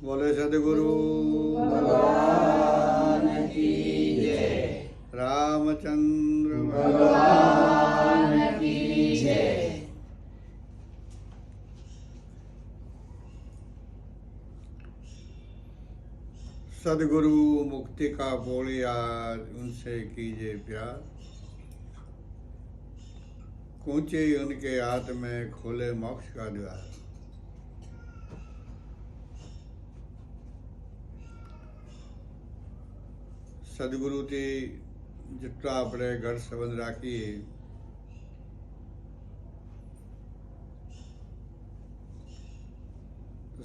बोले सदगुरु भगवान की जय। रामचंद्र भगवान की जय। सदगुरु मुक्ति का बोलियार, उनसे कीजिए प्यार। कूचे उनके हाथ में खोले मोक्ष का द्वार। સદગુરુથી જેટલા આપણે ઘર સંબંધ રાખીએ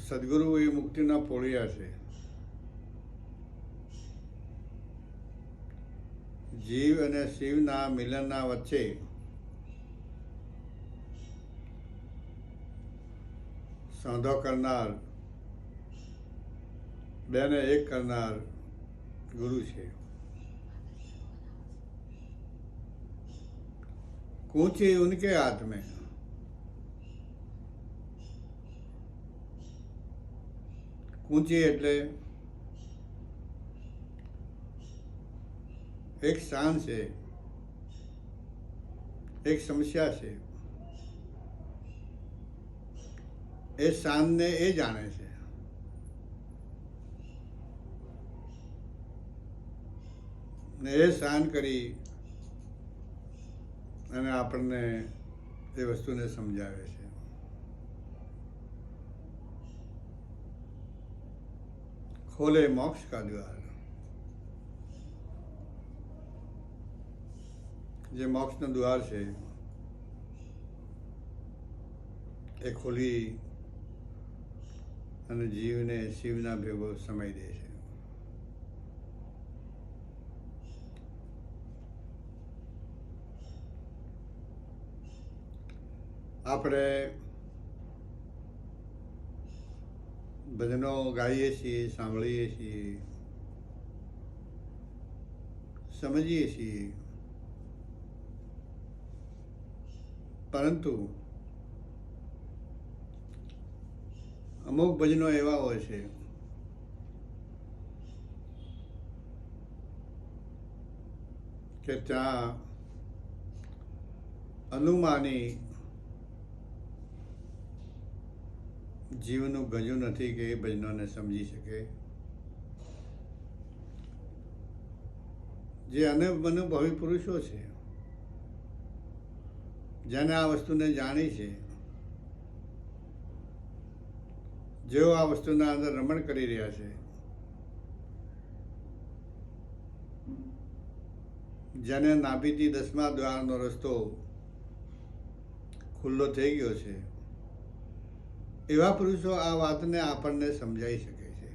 સદગુરુ એ મુક્તિના પોળિયા છે. જીવ અને શિવના મિલનના વચ્ચે સાંધો કરનાર, બેને એક કરનાર ગુરુ છે. कूची उनके हाथ में। कूची એટલે એક શાન છે, એક સમસ્યા છે. એ શાનને એ જાણે છે. ને એ શાન કરી અને આપણને એ વસ્તુને સમજાવે છે. ખોલે મોક્ષ કા દ્વાર. જે મોક્ષનો દ્વાર છે એ ખોલી અને જીવને શિવના ભેગો સમય દે છે. આપણે ભજનો ગાઈએ છીએ, સાંભળીએ છીએ, સમજીએ છીએ, પરંતુ અમુક ભજનો એવા હોય છે કે ત્યાં અનુમાની જીવનું ગજું નથી કે એ ભજનોને સમજી શકે. જે અનુભવી પુરુષો છે, જેને આ વસ્તુને જાણી છે, જેઓ આ વસ્તુના અંદર રમણ કરી રહ્યા છે, જેને નાભીથી 10મા દ્વારનો રસ્તો ખુલ્લો થઈ ગયો છે, એવા પુરુષો આ વાતને આપણને સમજાવી શકે છે.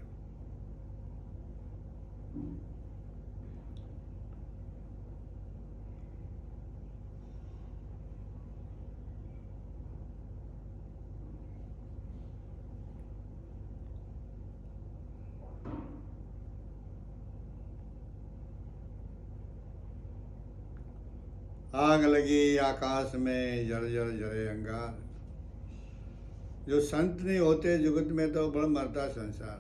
आग लगी आकाश में जल जल जले अंगार. जो संत नहीं होते जुगत में तो बड़ मरता संसार.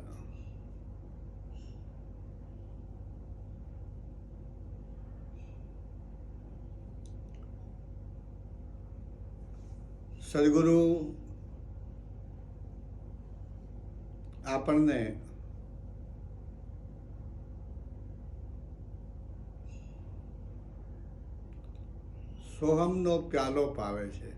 સદગુરુ આપણને સોહમનો પ્યાલો પાવે છે.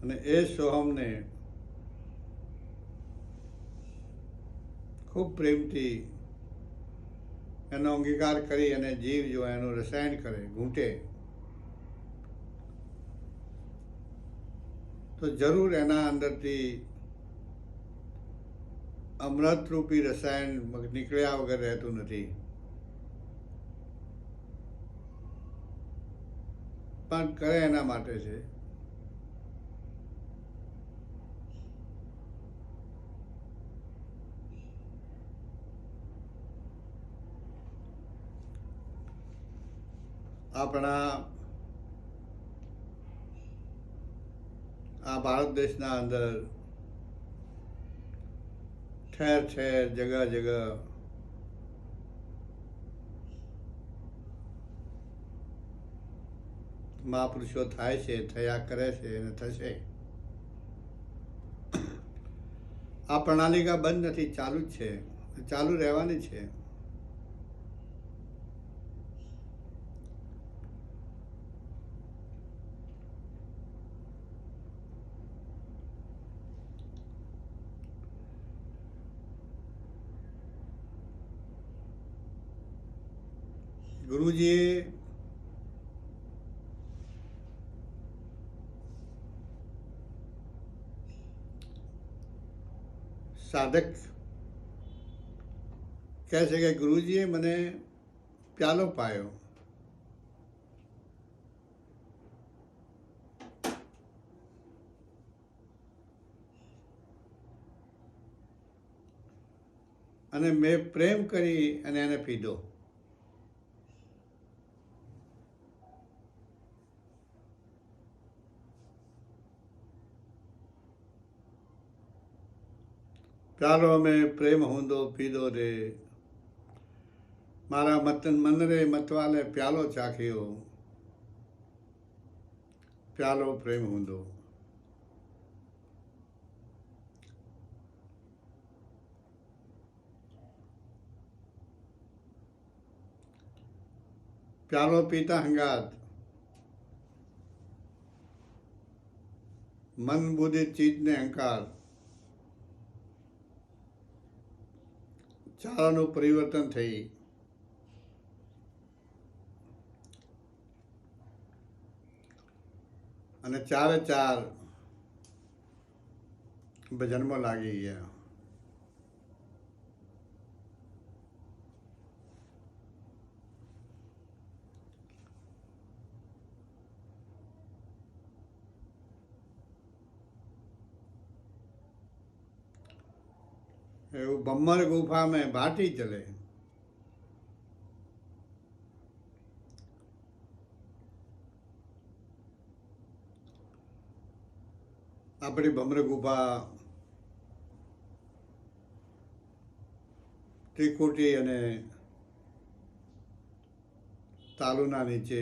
અને એ સોહમને ખૂબ પ્રેમથી એનો અંગીકાર કરી અને જીવ જો એનું રસાયણ કરે, ઘૂંટે, તો જરૂર એના અંદરથી અમૃતરૂપી રસાયણ નીકળ્યા વગર રહેતું નથી. પણ કરે એના માટે છે. આપણા આ ભારત દેશના અંદર ઠેર ઠેર જગહ જગહ મહાપુરુષો થાય છે, થયા કરે છે અને થશે. આ પ્રણાલિકા બંધ નથી, ચાલુ જ છે, ચાલુ રહેવાની છે. ગુરુજીએ સાધક કહે છે કે ગુરુજીએ મને પ્યાલો પાયો. અને મેં પ્રેમ કરી અને એને પીધો. પ્યાલો મેં પ્રેમ હૂંદો પીધો રે, મારા મન રે મતવાલે પ્યાલો ચાખ્યો, પ્યાલો પ્રેમ હૂંદો. પ્યાલો પીતા હંગાત મન બુદ્ધિ ચિત્તને અહંકાર ચારાનું પરિવર્તન થઈ અને ચારે ચાર ભજનમાં લાગી ગયા. એવું બમ્મર ગુફા में भाटी चले. આપણી ભમ્ર ગુફા ત્રિકુટી અને તાલુના નીચે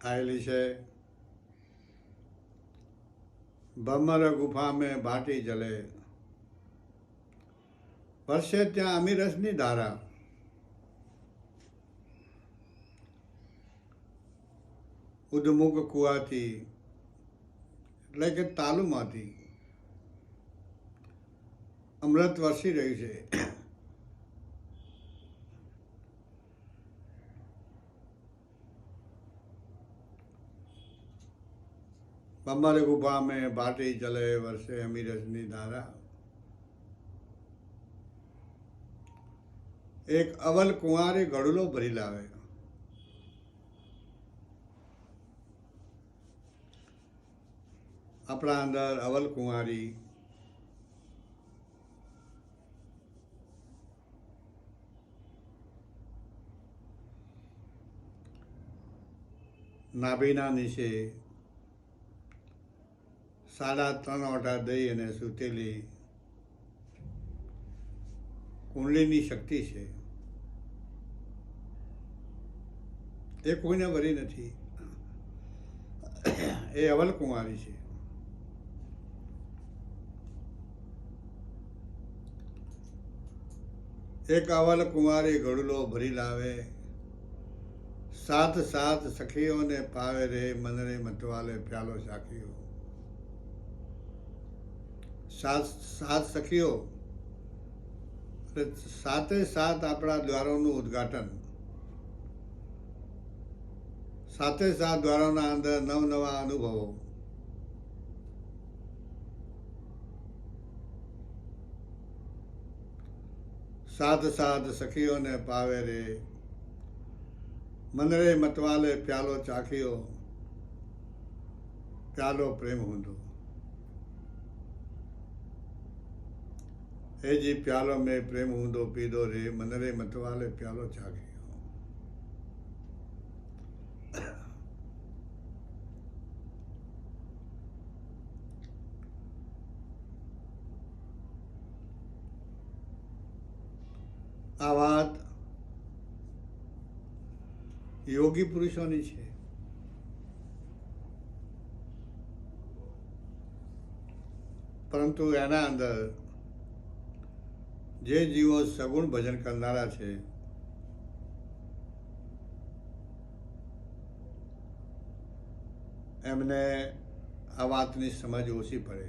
આવેલી છે. ભમ્ર ગુફા में भाटी जले, વર્ષે ત્યાં અમીરસની ધારા. ઉદ્મુખ કુવાથી એટલે કે તાલુમાંથી અમૃત વરસી રહ્યું છે. भम्र गुफा में भाटी चले, वर्षे अमीरसनी धारा. एक अवल कुंवारे घड़ुलो भरी लावे. अपना अंदर अवल कुंवारी નાભીના નીચે 3.5 ઓઢા દઈ અને સૂતેલી કુંડલીની શક્તિ છે. એ કોઈને વરી નથી, એ અવલ કુંવારી છે. એક અવલ કુંવારી ઘડુલો ભરી લાવે, સાત સાત સખીઓને પાવે રે, મનરે મતવાલે પ્યાલો ચાખ્યો. સાત સખીઓ સાતે સાત આપણા દ્વારોનું ઉદ્ઘાટન, સાતે સાત દ્વારોના અંદર નવા અનુભવો. સાત સાત સખીઓને પાવે રે, મનરે મતવાલે પ્યાલો ચાખ્યો, પ્યાલો પ્રેમ હૂંદો. हे जी प्यालो में प्रेम हूंदो पीदो रे, मनरे मतवाले प्यालो चाख्यो. આ વાત યોગી પુરુષોની છે. પરંતુ એના અંદર જે જીવો સગુણ ભજન કરનારા છે એમને આ વાતની સમજ ઓછી પડે.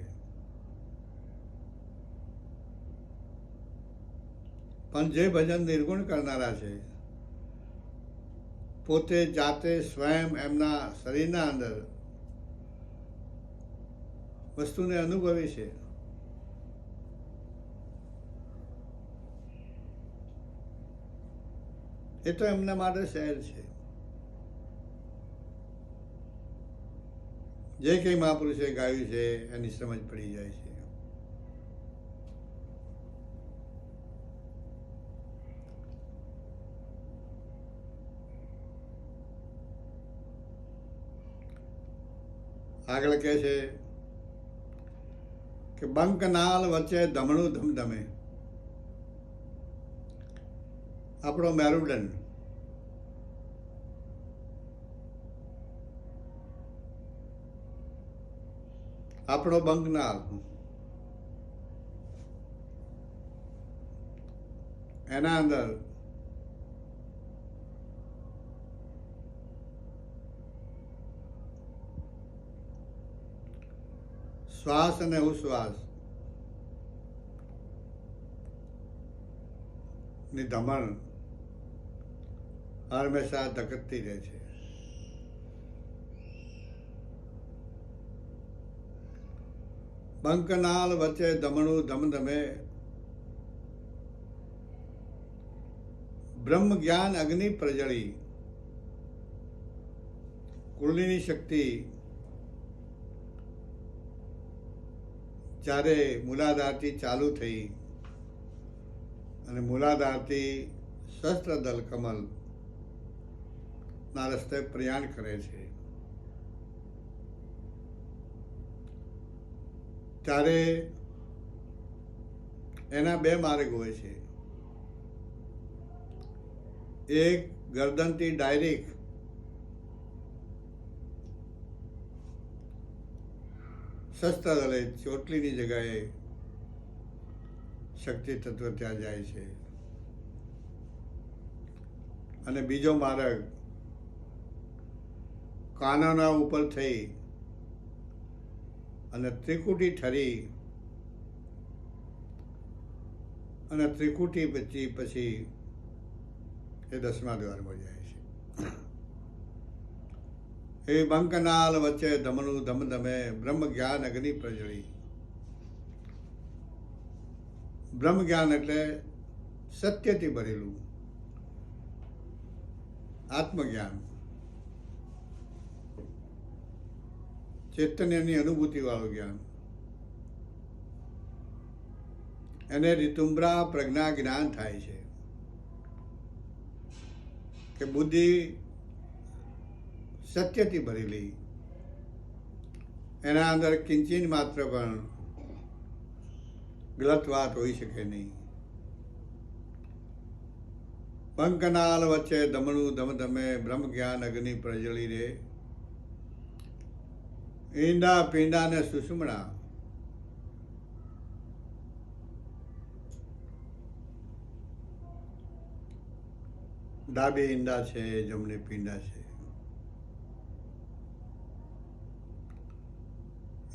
પણ જે ભજન નિર્ગુણ કરનારા છે પોતે જાતે સ્વયં એમના શરીરના અંદર વસ્તુને અનુભવી છે, એ તો એમના માટે સહેજ છે. જે કંઈ મહાપુરુષે ગાયું છે એની સમજ પડી જાય છે. આગળ કહે છે કે બંકનાલ વચ્ચે ધમણું ધમધમે. આપણો મેરુદંડ, આપણો બંકનાલ, એના અંદર શ્વાસ અને ઉશ્વાસ ની ધમણ હંમેશા ધકકતી રહે છે. બંકનાલ વચ્ચે ધમણું ધમધમે, બ્રહ્મ જ્ઞાન અગ્નિ પ્રજળી. કુંડલીની શક્તિ જ્યારે મૂલાધારથી ચાલુ થઈ અને મૂલાધારથી સહસ્ત્રદલ કમલ ના રસ્તે પ્રયાણ કરે છે ત્યારે એના બે માર્ગ હોય છે. એક ગરદનથી ડાયરેક્ટ શસ્ત્રદળે ચોટલીની જગ્યાએ શક્તિ તત્વ ત્યાં જાય છે, અને બીજો માર્ગ કાનોના ઉપર થઈ અને ત્રિકુટી ઠરી અને ત્રિકુટી પછી એ 10મા દ્વારમાં જાય છે. એ બંકનાલ વચ્ચે ધમણું ધમધમે, બ્રહ્મ જ્ઞાન અગ્નિ પ્રજળી. બ્રહ્મ જ્ઞાન એટલે સત્યથી ભરેલું આત્મજ્ઞાન, ચૈતન્યની અનુભૂતિ વાળું જ્ઞાન. એને ઋતુમ્બરા પ્રજ્ઞા જ્ઞાન થાય છે કે બુદ્ધિ સત્યથી ભરેલી, એના અંદર કિંચિન માત્ર પણ ગલત વાત હોઈ શકે નહીં. બંકનાલ વચ્ચે ધમણું ધમધમે, બ્રહ્મ જ્ઞાન અગ્નિ પ્રજળી રે. ઈંડા પીંડા ને સુષુમ્ણા, ડાબી ઈંડા છે, જમણી પીંડા છે.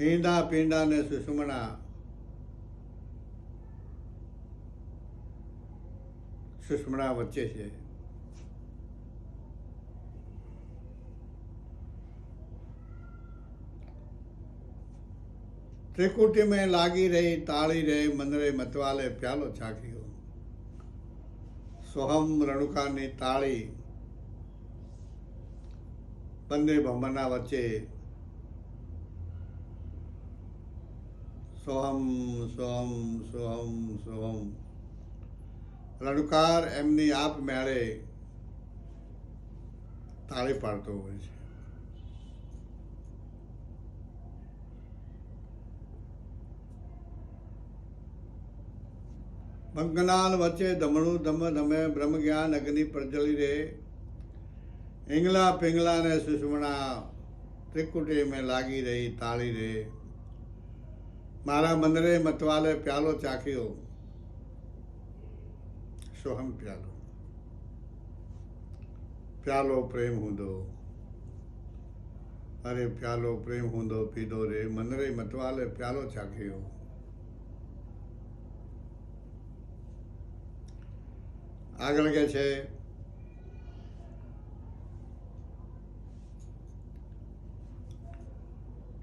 ઈંડા પીંડા ને સુષુમ્ણા, સુષુમ્ણા વચ્ચે છે. ત્રિકુટી में લાગી રહી તાળી રે, મનરે મતવાલે પ્યાલો ચાખ્યો. સોહમ રણુકાની તાળી બંને ભમરના વચ્ચે સોહમ સોહમ સોહમ સોહમ. રણુકાર એમની આપ મેળે તાળી પાડતો હોય છે. पंकनाल वच्चे धमणु धम धमे ब्रह्म ज्ञान अग्नि प्रज्वली रे इंगला पिंगला ने सुषमणा त्रिकुटी में लागी रही ताली रे मारा मंदरे मतवाले प्यालो चाख्यो सोहम प्यालो प्यालो प्रेम हूंदो अरे प्यालो प्रेम हूंदो पीधो रे मंदरे मतवाले प्यालो चाख्यो આગળ કે છે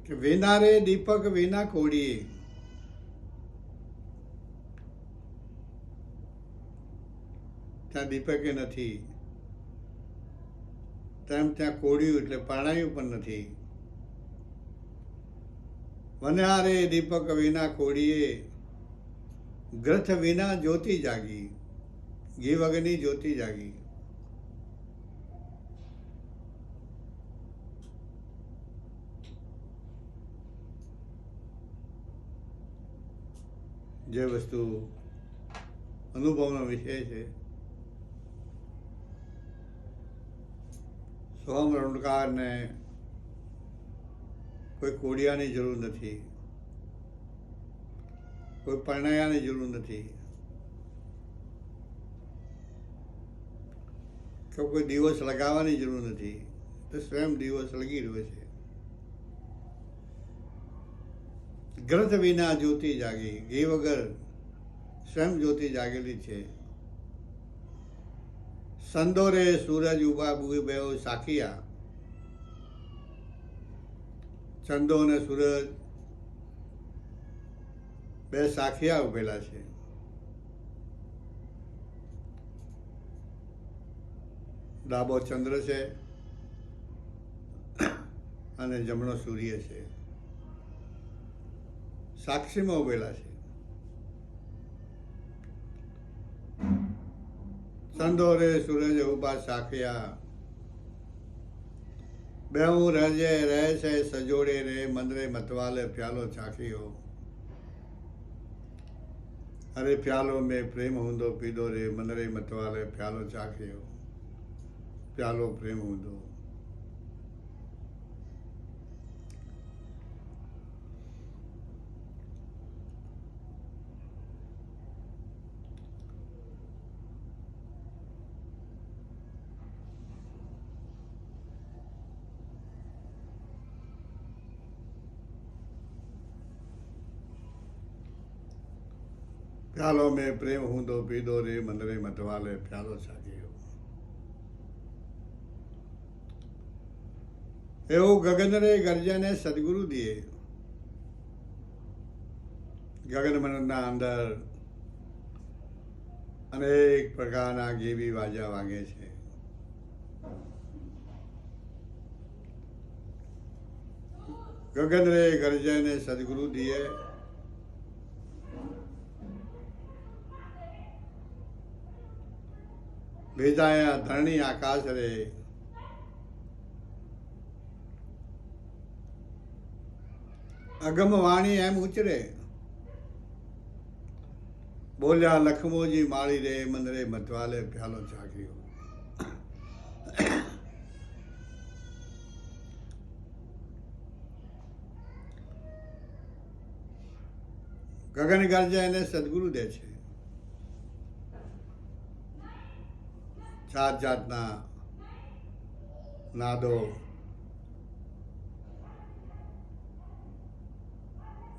કે વિના રે દીપક વિના કોડી ત્યાં દીપકે નથી તેમ ત્યાં કોડિયું એટલે પાણાયું પણ નથી વનહારે દીપક વિના કોડીએ ગ્રથ વિના જ્યોતિ જાગી ઘી વગરની જ્યોતિ જાગી જે વસ્તુ અનુભવનો વિષય છે સોહમ રણકારને કોઈ કોડિયાની જરૂર નથી કોઈ પરણાયાની જરૂર નથી કે કોઈ દિવસ લગાવવાની જરૂર નથી તો સ્વયં દિવસ લગી રહ્યો છે ગ્રથ વિના જ્યોતિ જાગી ઘી વગર સ્વયં જ્યોતિ જાગેલી છે સંદોરે સૂરજ ઉભા બુએ બેઓ સાખિયા ચંદો અને સૂરજ બે સાખિયા ઉભેલા છે ડાબો ચંદ્ર છે અને જમણો સૂર્ય છે સાક્ષીમાં ઉભેલા છે ચંદોરે સૂરજ ઉભા સાખિયા બેહું રજે રહે છે સજોડે રે મંદરે मतवाले प्यालो चाखियो अरे प्यालो में प्रेम हूंदो पीधो रे मंदरे मतवाले प्यालो चाखियो प्यालो प्रेम हूंदो प्यालो में प्रेम हूंदो पीधो रे मंदरे मतवाले प्यालो चाखियो एवं गगन रे गर्जने सदगुरु दिए गगन मनना अंदर अनेक प्रकारना गेवी वाजा वागे छे गगन रे गर्जने सदगुरु दिए भेजाया धरणी आकाश रे अगम वाणी एम उचरे बोलिया लखमो जी माड़ी रे मंदरे मतवाले प्यालो चाखियो गगन गर्जे ने सदगुरु दे छे जात जातना नादो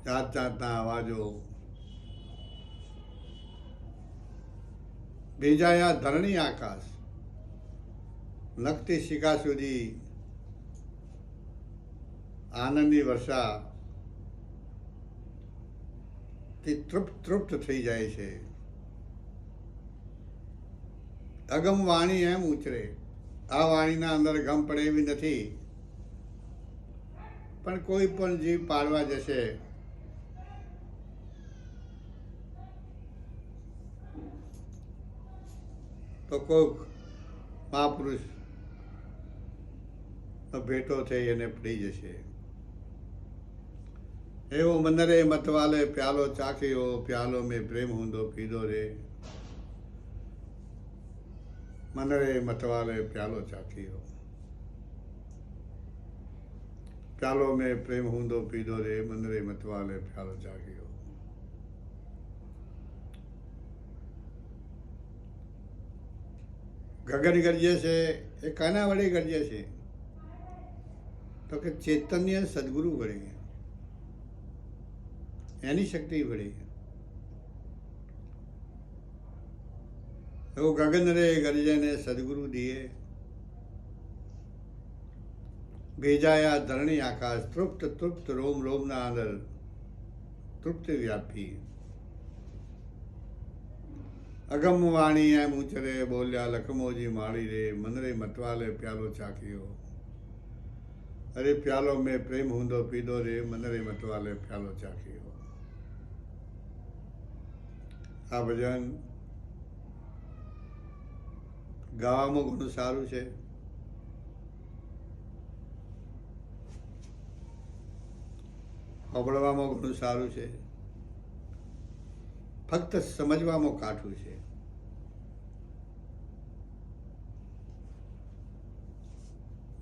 जात जातना अवाजो भेजाया धरणी आकाश नखती शिखा सुधी आनंदी वर्षा तृप्त थई जाए छे अगम वाणी एम उचरे आ वाणीना अंदर गम पड़े एवी नथी पण कोई पण जीव पाड़वा जशे तो कोक महापुरुष भेटो थई अने पड़ी जशे एवो मंदरे मतवाले प्यालो चाखियो प्यालो में प्रेम हूंदो पीधो रे मन रे मतवाले प्यालो चाखियो, प्यालो में प्रेम हूंदो पीदो रे, मन रे मतवाले प्यालो चाखियो। ગગન ગરજે છે એ કાના વડે ગરજે છે? તો કે ચૈતન્ય સદગુરુ વડે, એની શક્તિ વડે। એવો ગગન રે ગરજે ને સદગુરુ દિયે, ભેજાયા ધરણી આકાશ, તૃપ્ત તૃપ્ત રોમ રોમના અંદર તૃપ્ત વ્યાપી। અગમ વાણી એમ ઉચરે બોલ્યા લખમોજી માળી રે, मन रे मतवाले प्यालो चाखियो। अरे प्यालो में प्रेम हूंदो पीदो रे, मन रे मतवाले प्यालो चाखियो। આ ભજન ગાવામાં ઘણું સારું છે, સાંભળવામાં ઘણું સારું છે, ફક્ત સમજવામાં કાઠું છે।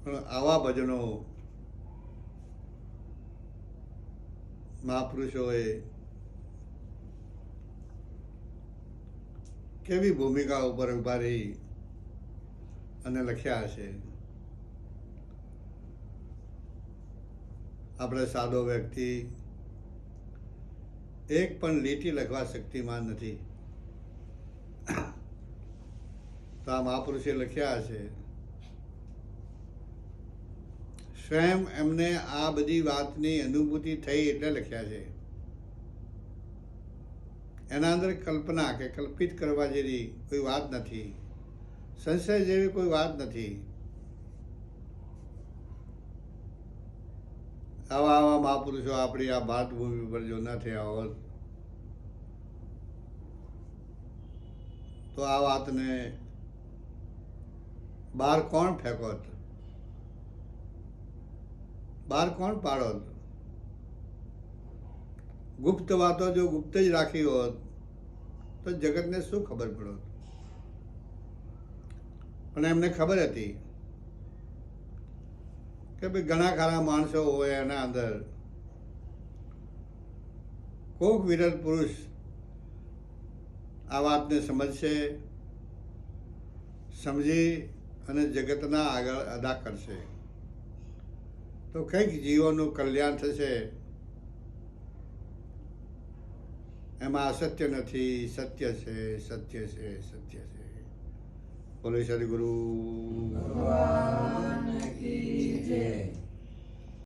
પણ આવા ભજનો મહાપુરુષોએ કેવી ભૂમિકા ઉપર ઉભા રહી અને લખ્યા હશે। આપણે સાદો વ્યક્તિ એક પણ લીટી લખવા શક્તિમાન નથી, તો આ મહાપુરુષે લખ્યા હશે। સ્વયં એમને આ બધી વાતની અનુભૂતિ થઈ એટલે લખ્યા છે। એના અંદર કલ્પના કે કલ્પિત કરવા જેવી કોઈ વાત નથી, સંશય જેવી કોઈ વાત નથી। આવા આવા મહાપુરુષો આપણી આ ભારતભૂમિ પર જો ન થયા હોત તો આ વાતને બહાર કોણ ફેંકોત, બહાર કોણ પાડોત? ગુપ્ત વાતો જો ગુપ્ત જ રાખી હોત તો જગતને શું ખબર પડોત? પણ એમને ખબર હતી કે ભાઈ ઘણા ખરા માણસો હોય, એના અંદર કોક વિરલ પુરુષ આ વાતને સમજશે, સમજી અને જગતના આગળ અદા કરશે તો કંઈક જીવોનું કલ્યાણ થશે। એમાં અસત્ય નથી, સત્ય છે, સત્ય છે, સત્ય છે। બોલે સદગુરુ ભગવાન કી જય।